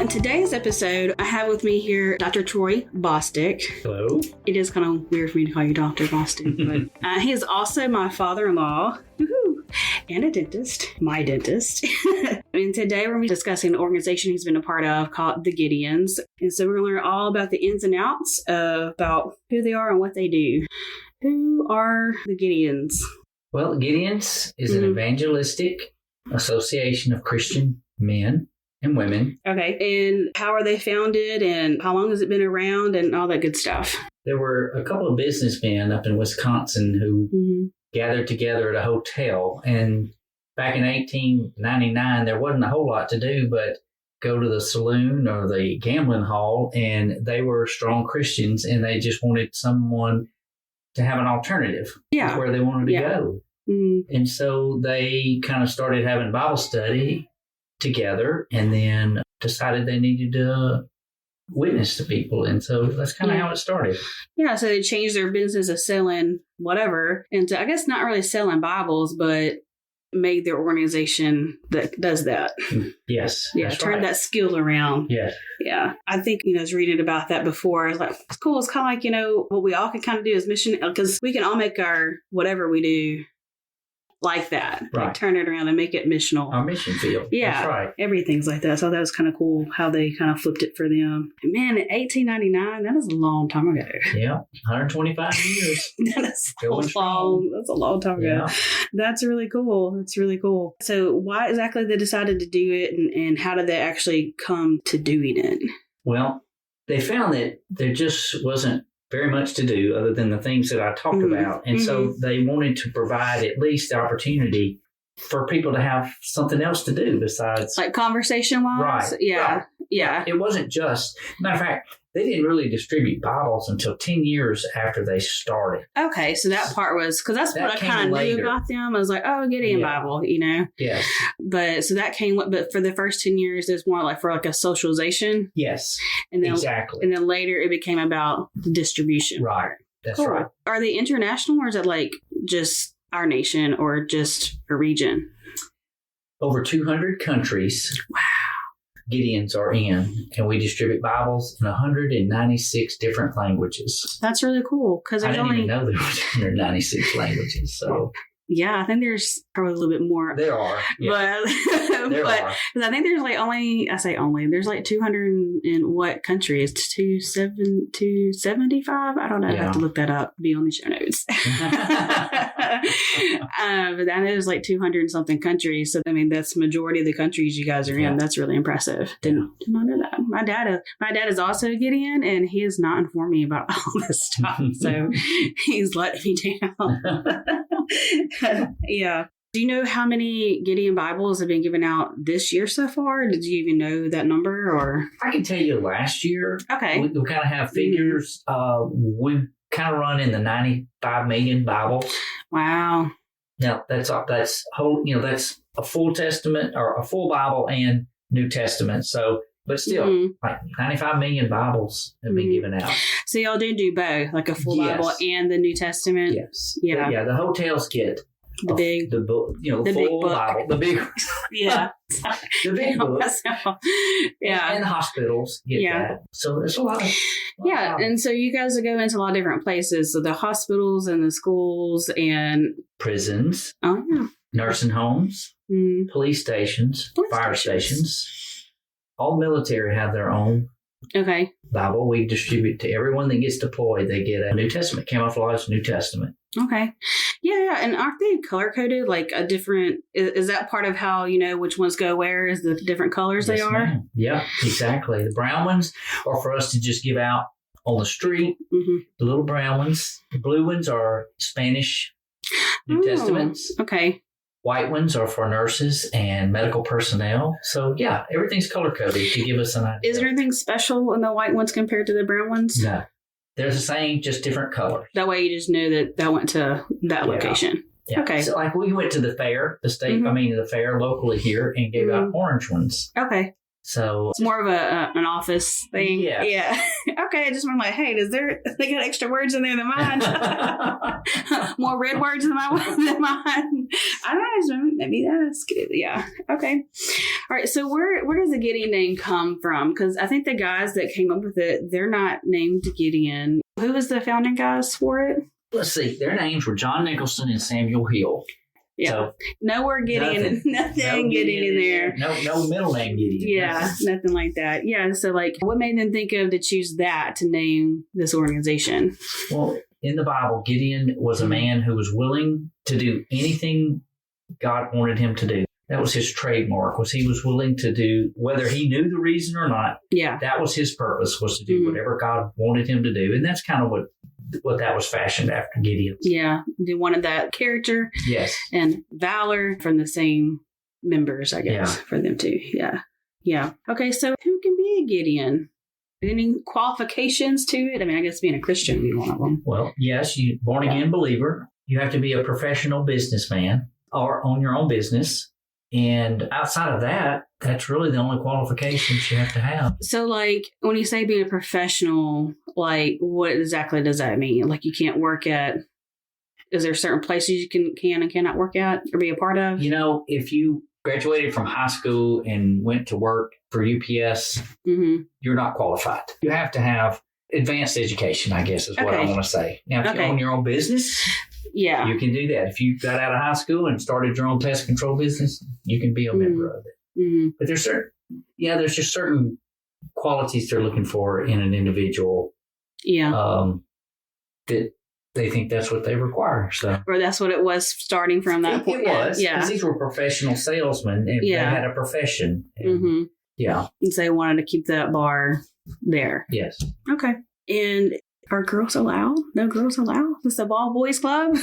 On today's episode, I have with me here Dr. Troy Bostick. Hello. It is kind of weird for me to call you Dr. Bostick, but he is also my father-in-law. Woo-hoo. And a dentist, my dentist. And today we're going to be discussing an organization he's been a part of called the Gideons. And so we're going to learn all about the ins and outs about who they are and what they do. Who are the Gideons? Well, Gideons is an evangelistic association of Christian men and women. Okay. And how are they founded and how long has it been around and all that good stuff? There were a couple of businessmen up in Wisconsin who gathered together at a hotel. And back in 1899, there wasn't a whole lot to do but go to the saloon or the gambling hall. And they were strong Christians and they just wanted someone to have an alternative to where they wanted to go. Mm-hmm. And so they kind of started having Bible study together and then decided they needed to witness to people. And so that's kind of how it started. Yeah, so they changed their business of selling whatever into, I guess, not really selling Bibles, but made their organization that does that. Yes. Yeah, turned that skill around. Yes. Yeah. I think, I was reading about that before. I was like, it's cool. It's kind of like, what we all can kind of do is mission, because we can all make our whatever we do like that. Right. Like turn it around and make it missional. Our mission field. Yeah. That's right. Everything's like that. So that was kind of cool how they kind of flipped it for them. And man, in 1899, that is a long time ago. Yeah. 125 years. That is That's a long time ago. Yeah. That's really cool. That's really cool. So why exactly they decided to do it and how did they actually come to doing it? Well, they found that there just wasn't very much to do other than the things that I talked about. And so they wanted to provide at least the opportunity for people to have something else to do besides. Like conversation-wise? Right. Yeah. Right. Yeah. It wasn't just, matter of fact, they didn't really distribute Bibles until 10 years after they started. Okay, so that part was, because that's what I kind of knew about them. I was like, oh, Gideon Bible, Yes. But so that came, but for the first 10 years, it's more like for like a socialization. Yes, and then, exactly. And then later it became about the distribution. Right, that's cool. right. Are they international or is it like just our nation or just a region? Over 200 countries. Wow. Gideons are in, and we distribute Bibles in 196 different languages. That's really cool. Because I didn't even know there was 196 languages. So yeah, I think there's probably a little bit more. There are, yeah. But I think there's like there's like 200 in what country? It's 275? I don't know. I have to look that up. Be on the show notes. But I know there's like 200 and something countries. So I mean, that's the majority of the countries you guys are in. That's really impressive. Did not know that. My dad is also a Gideon, and he has not informed me about all this stuff. So he's letting me down. Yeah. Do you know how many Gideon Bibles have been given out this year so far? Did you even know that number? Or I can tell you last year. Okay. We kind of have figures. We kind of run in the 95 million Bibles. Wow. Now that's whole. That's a full Testament or a full Bible and New Testament. So. But still, like 95 million Bibles have been given out. So y'all do both, like a full Bible and the New Testament? Yes. Yeah. Yeah, the hotels get the big, the book, the big full book. Bible. The big, yeah. The big book. Yeah. And the hospitals get that. So there's a lot of. And so you guys go into a lot of different places. So the hospitals and the schools and prisons. Oh, yeah. Nursing homes, police stations, fire stations. All military have their own Bible. We distribute to everyone that gets deployed. They get a New Testament, camouflage New Testament. Okay. Yeah. And aren't they color-coded? Like a different, is that part of how, which ones go where is the different colors they are? Ma'am. Yeah, exactly. The brown ones are for us to just give out on the street. The little brown ones. The blue ones are Spanish New Testaments. Okay. White ones are for nurses and medical personnel. So, yeah, everything's color-coded to give us an idea. Is there anything special in the white ones compared to the brown ones? No. They're the same, just different colors. That way you just know that went to that location. Yeah. Okay. So, like, we went to the fair, the fair locally here and gave out orange ones. Okay. So it's more of an office thing. Yeah. Okay. I just want like, hey, they got extra words in there than mine? more red words than mine. I don't know. Maybe that's good. Yeah. Okay. All right. So where does the Gideon name come from? Because I think the guys that came up with it, they're not named Gideon. Who was the founding guys for it? Let's see. Their names were John Nicholson and Samuel Hill. Yeah. So, nowhere Gideon. Nothing Gideon in there. No middle name Gideon. Yeah. Nothing like that. Yeah. So what made them think of to choose that to name this organization? Well, in the Bible, Gideon was a man who was willing to do anything God wanted him to do. That was his trademark, was he was willing to do, whether he knew the reason or not. Yeah. That was his purpose, was to do whatever God wanted him to do. And that's kind of what that was fashioned after Gideon. Yeah. They wanted that character. Yes. And valor from the same members, I guess, for them too. Yeah. Yeah. Okay. So who can be a Gideon? Any qualifications to it? I mean, I guess being a Christian would be one of them. Well, yes, you born again believer. You have to be a professional businessman or own your own business. And outside of that, that's really the only qualifications you have to have. So, when you say being a professional, what exactly does that mean? You can't work at, is there certain places you can and cannot work at or be a part of? If you graduated from high school and went to work for UPS, you're not qualified. You have to have advanced education, I guess is what I want to say. Now, if you own your own business, you can do that. If you got out of high school and started your own pest control business, you can be a member of it. But there's just certain qualities they're looking for in an individual that they think that's what they require. So, or that's what it was starting from that point. It was. Yeah. Because these were professional salesmen and they had a profession. And, yeah. And so they wanted to keep that bar there. Yes. Okay. And are girls allowed? No girls allowed? Is this a all boys club?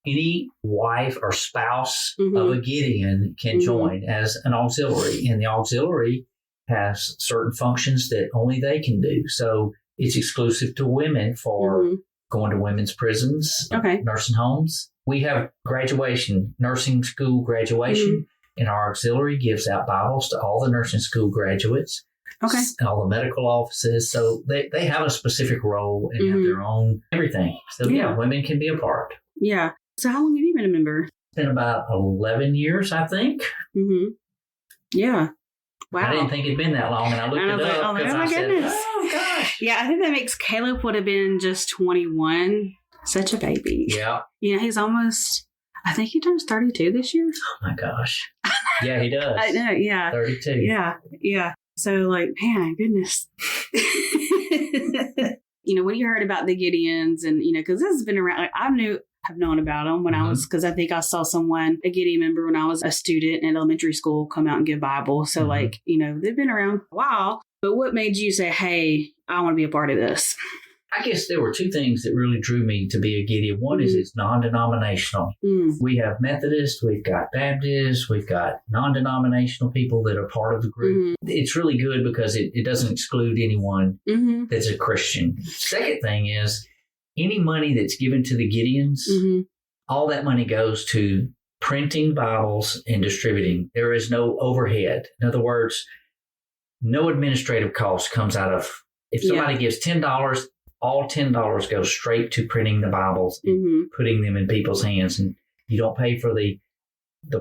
Any wife or spouse of a Gideon can join as an auxiliary. And the auxiliary has certain functions that only they can do. So it's exclusive to women for going to women's prisons, nursing homes. We have graduation, nursing school graduation, and our auxiliary gives out Bibles to all the nursing school graduates. Okay. And all the medical offices. So they have a specific role and have their own everything. So women can be a part. Yeah. So how long have you been a member? It's been about 11 years, I think. Yeah. Wow. I didn't think it'd been that long, and I looked it up because I said, oh, gosh. Yeah, I think that makes Caleb would have been just 21. Such a baby. Yeah. He's almost, I think he turns 32 this year. Oh, my gosh. Yeah, he does. I know, yeah. 32. Yeah, yeah. So, man, goodness. When you heard about the Gideons and, because this has been around, I've known about them when I was, because I think I saw a Gideon member when I was a student in elementary school come out and give Bible. So, they've been around a while. But what made you say, hey, I want to be a part of this? I guess there were two things that really drew me to be a Gideon. One is it's non-denominational. We have Methodists, we've got Baptists, we've got non-denominational people that are part of the group. It's really good because it doesn't exclude anyone that's a Christian. Second thing is any money that's given to the Gideons, all that money goes to printing Bibles and distributing. There is no overhead. In other words, no administrative cost comes out of, if somebody gives $10, all $10 goes straight to printing the Bibles and putting them in people's hands. And you don't pay for the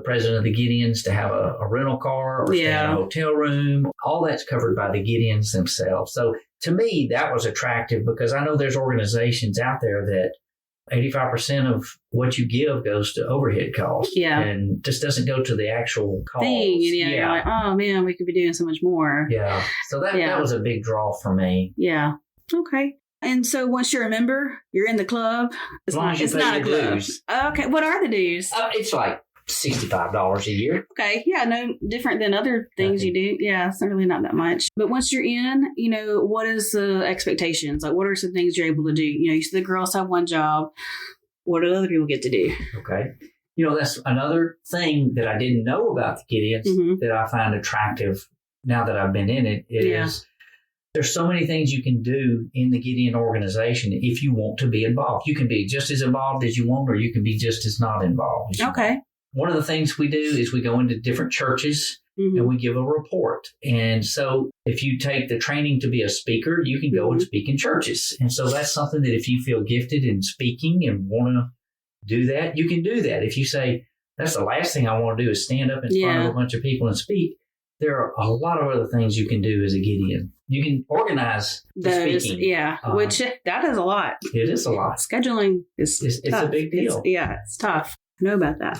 president of the Gideons to have a rental car or stay in a hotel room. All that's covered by the Gideons themselves. So to me, that was attractive because I know there's organizations out there that 85% of what you give goes to overhead costs. Yeah. And just doesn't go to the actual cause. Thing. You're like, oh man, we could be doing so much more. Yeah. So that was a big draw for me. Yeah. Okay. And so once you're a member, you're in the club. It's not a club. Dues. Okay. What are the dues? It's like $65 a year. Okay. Yeah. No different than other things you do. Yeah. It's really not that much. But once you're in, what is the expectations? What are some things you're able to do? You said the girls have one job. What do other people get to do? Okay. That's another thing that I didn't know about the Gideons that I find attractive now that I've been in it. Is there's so many things you can do in the Gideon organization if you want to be involved. You can be just as involved as you want, or you can be just as not involved. Okay. One of the things we do is we go into different churches and we give a report. And so if you take the training to be a speaker, you can go and speak in churches. And so that's something that if you feel gifted in speaking and want to do that, you can do that. If you say, that's the last thing I want to do is stand up in front of a bunch of people and speak, there are a lot of other things you can do as a Gideon. You can organize the speaking. Yeah, which that is a lot. It is a lot. Scheduling is it's a big deal. It's tough. I know about that.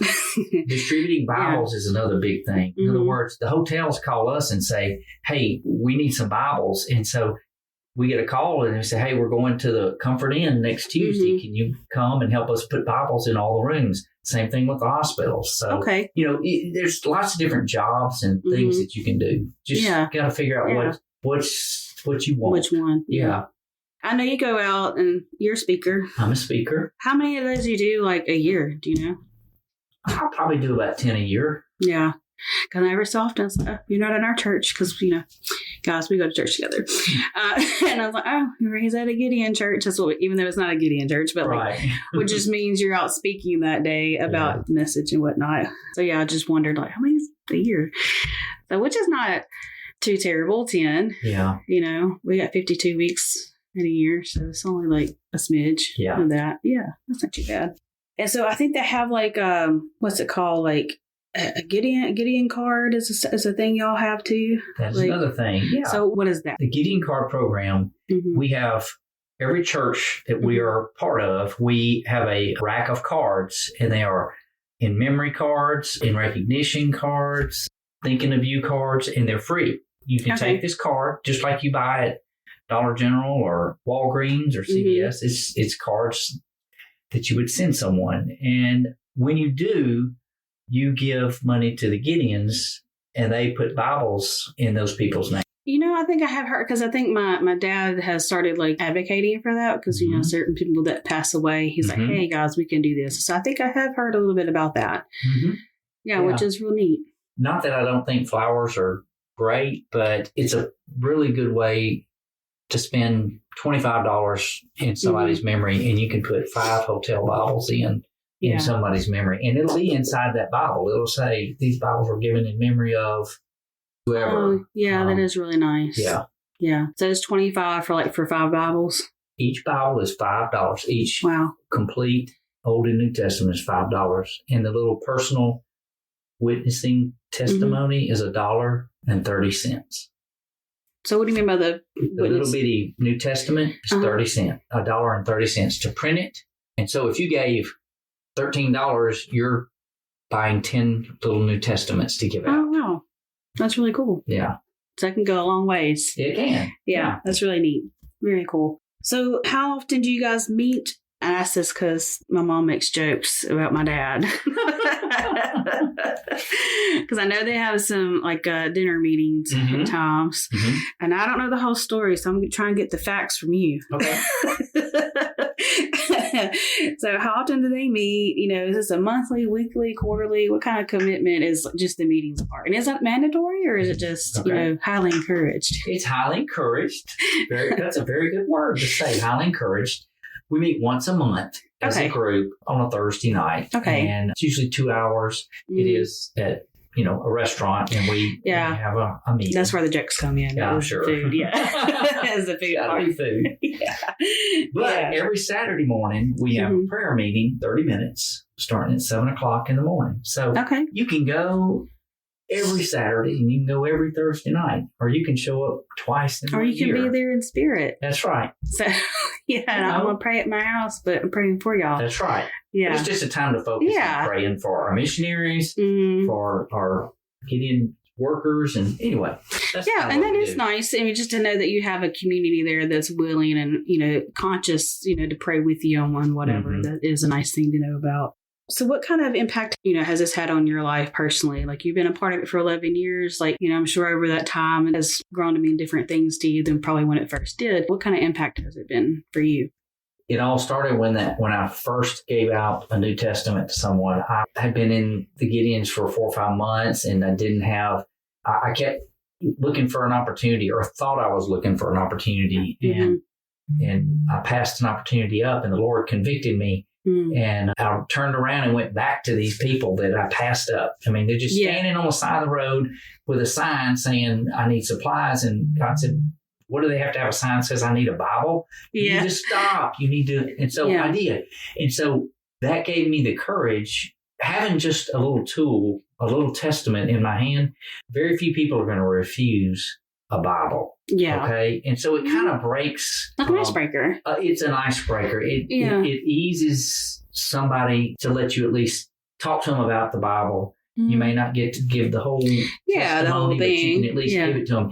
Distributing Bibles is another big thing. In other words, the hotels call us and say, hey, we need some Bibles. And so we get a call and they say, hey, we're going to the Comfort Inn next Tuesday. Can you come and help us put Bibles in all the rooms? Same thing with the hospitals. So, there's lots of different jobs and things that you can do. Just got to figure out what you want. Which one? Yeah. I know you go out and you're a speaker. I'm a speaker. How many of those do you do like a year? Do you know? I'll probably do about 10 a year. Yeah. Because every so often it's like, oh, you're not in our church because, guys, we go to church together. And I was like, oh, he's at a Gideon church. That's what, even though it's not a Gideon church, but which just means you're out speaking that day about message and whatnot. So I just wondered like, how many a year? So which is not too terrible, 10. Yeah. We got 52 weeks in a year, so it's only like a smidge of that. Yeah, that's not too bad. And so I think they have like, what's it called? Like a Gideon card is a thing y'all have too. That's another thing. Yeah. So what is that? The Gideon card program, we have every church that we are part of, we have a rack of cards, and they are in memory cards, in recognition cards, thinking of you cards, and they're free. You can take this card just like you buy at Dollar General or Walgreens or CVS. It's cards that you would send someone. And when you do, you give money to the Gideons and they put Bibles in those people's names. I think I have heard, because I think my dad has started like advocating for that because, certain people that pass away, he's like, hey guys, we can do this. So I think I have heard a little bit about that. Yeah, which is real neat. Not that I don't think flowers are great, but it's a really good way to spend $25 in somebody's memory, and you can put 5 hotel Bibles in somebody's memory, and it'll be inside that Bible. It'll say these Bibles were given in memory of whoever. Oh, yeah, that is really nice. Yeah. So it's $25 for 5 Bibles. Each Bible is $5. Each complete Old and New Testament is $5, and the little personal witnessing testimony is $1.30. So what do you mean by the little bitty New Testament is 30 cents, $1.30 to print it. And so if you gave $13, you're buying 10 little New Testaments to give out. Oh, wow. That's really cool. Yeah. So that can go a long ways. It can. Yeah, that's really neat. Very cool. So how often do you guys meet? I ask this because my mom makes jokes about my dad. Because I know they have some like dinner meetings at times. And I don't know the whole story, so I'm trying to get the facts from you. Okay. So how often do they meet? Is this a monthly, weekly, quarterly? What kind of commitment is just the meetings part? And is that mandatory or is it just, highly encouraged? It's highly encouraged. That's a very good word to say, highly encouraged. We meet once a month as a group on a Thursday night. Okay. And it's usually 2 hours. It is at, a restaurant, and we have a meeting. That's where the jokes come in. Yeah, I'm sure. Food, it's the food part. Food. But every Saturday morning, we have a prayer meeting, 30 minutes, starting at 7 o'clock in the morning. So you can go every Saturday, and you can go every Thursday night, or you can show up twice in a year. Or you can be there in spirit. That's right. So, I'm going to pray at my house, but I'm praying for y'all. That's right. Yeah. It's just a time to focus on praying for our missionaries, for our Gideon workers, and anyway. And that is nice. I mean, just to know that you have a community there that's willing and, conscious, to pray with you on whatever. That is a nice thing to know about. So what kind of impact, has this had on your life personally? Like, you've been a part of it for 11 years. Like, I'm sure over that time it has grown to mean different things to you than probably when it first did. What kind of impact has it been for you? It all started when I first gave out a New Testament to someone. I had been in the Gideons for 4 or 5 months, and I kept looking for an opportunity, or thought I was looking for an opportunity. And I passed an opportunity up, and the Lord convicted me. And I turned around and went back to these people that I passed up. I mean, they're just standing on the side of the road with a sign saying, I need supplies. And God said, what do they have to have a sign that says I need a Bible? You need to stop. You need to. And so I did. And so that gave me the courage. Having just a little tool, a little testament in my hand, very few people are going to refuse a Bible. Yeah. Okay. And so it kind of breaks. Like an icebreaker. It's an icebreaker. It eases somebody to let you at least talk to them about the Bible. You may not get to give the whole testimony, the whole thing. but you can at least give it to them.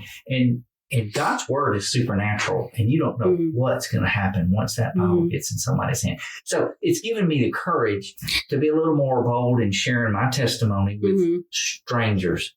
And God's word is supernatural, and you don't know what's going to happen once that Bible gets in somebody's hand. So it's given me the courage to be a little more bold in sharing my testimony with strangers,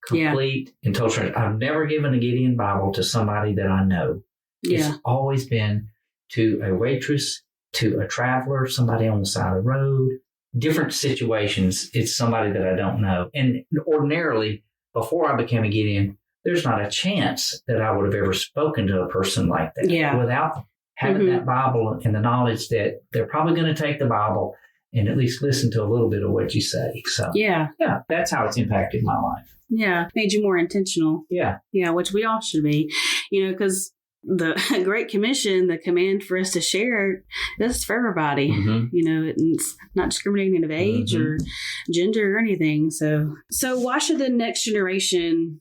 complete and total strangers. I've never given a Gideon Bible to somebody that I know. It's always been to a waitress, to a traveler, somebody on the side of the road. Different situations, it's somebody that I don't know. And ordinarily, before I became a Gideon, there's not a chance that I would have ever spoken to a person like that without having that Bible and the knowledge that they're probably going to take the Bible and at least listen to a little bit of what you say. So, yeah, that's how it's impacted my life. Yeah, made you more intentional. Yeah, which we all should be, because the Great Commission, the command for us to share, this is for everybody. It's not discriminating of age or gender or anything. So why should the next generation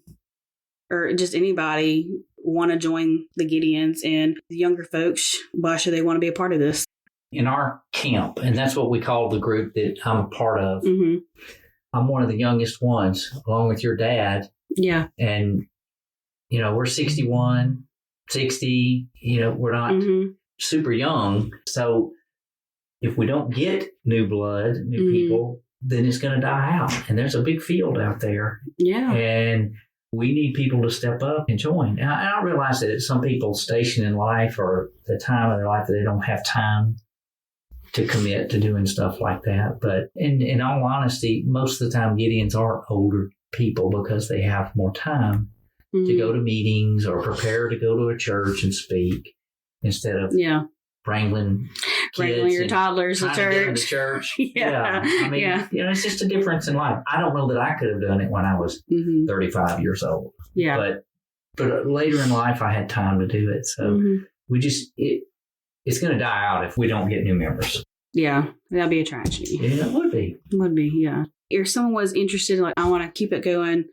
or just anybody want to join the Gideons, and the younger folks, why should they want to be a part of this? In our camp, and that's what we call the group that I'm a part of, I'm one of the youngest ones, along with your dad. Yeah. And, we're 61, 60, we're not super young. So if we don't get new blood, new people, then it's going to die out. And there's a big field out there. Yeah. And we need people to step up and join. And I realize that at some people's station in life or the time of their life that they don't have time to commit to doing stuff like that. But in all honesty, most of the time Gideons are older people because they have more time to go to meetings or prepare to go to a church and speak instead of wrangling your toddlers to church. It's just a difference in life. I don't know that I could have done it when I was 35 years old. Yeah. But later in life, I had time to do it. So it's going to die out if we don't get new members. Yeah, that'd be a tragedy. Yeah, it would be. It would be, yeah. If someone was interested, like, I want to keep it going,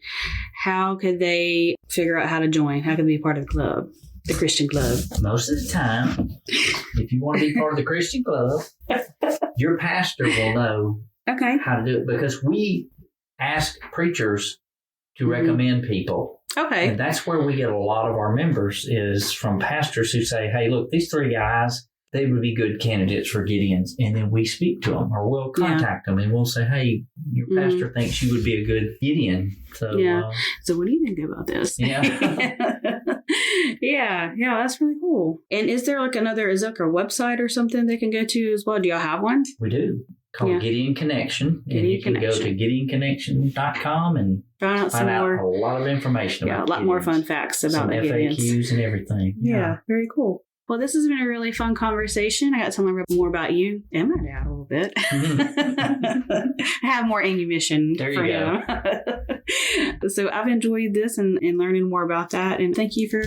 how could they figure out how to join? How could they be part of the club? The Christian club. Most of the time, if you want to be part of the Christian club, your pastor will know how to do it, because we ask preachers to recommend people. Okay. And that's where we get a lot of our members, is from pastors who say, hey, look, these three guys, they would be good candidates for Gideons. And then we speak to them, or we'll contact them and we'll say, hey, your pastor thinks you would be a good Gideon. So, so what do you think about this? Yeah, that's really cool. And is there like is there like a website or something they can go to as well? Do y'all have one? We do. Called Gideon Connection. And you can go to GideonConnection.com and find out a lot of information about a lot Gideons. More fun facts about the Gideons. FAQs and everything. Yeah, very cool. Well, this has been a really fun conversation. I got to learn more about you and my dad a little bit. I have more ammunition for him. So I've enjoyed this and learning more about that. And thank you for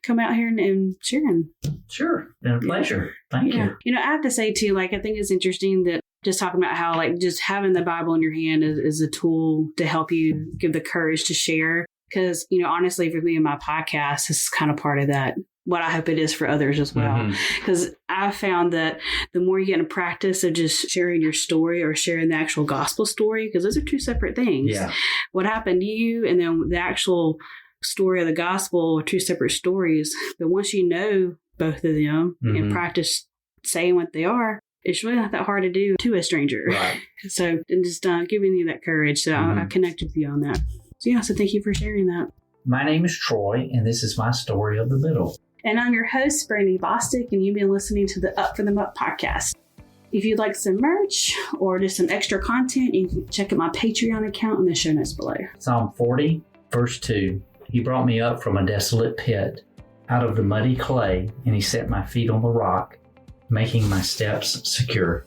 coming out here and sharing. Sure. Been a pleasure. Thank you. I have to say, too, I think it's interesting that just talking about how, just having the Bible in your hand is a tool to help you give the courage to share. Because, honestly, for me and my podcast, this is kind of part of that. What I hope it is for others as well. Because I've found that the more you get in practice of just sharing your story or sharing the actual gospel story, because those are two separate things. Yeah. What happened to you and then the actual story of the gospel are two separate stories. But once you know both of them and practice saying what they are, it's really not that hard to do to a stranger. Right. So just giving you that courage. So I connect with you on that. So thank you for sharing that. My name is Troy, and this is my story of the middle. And I'm your host, Brandy Bostick, and you've been listening to the Up for the Muck podcast. If you'd like some merch or just some extra content, you can check out my Patreon account in the show notes below. Psalm 40, verse 2. He brought me up from a desolate pit, out of the muddy clay, and he set my feet on the rock, making my steps secure.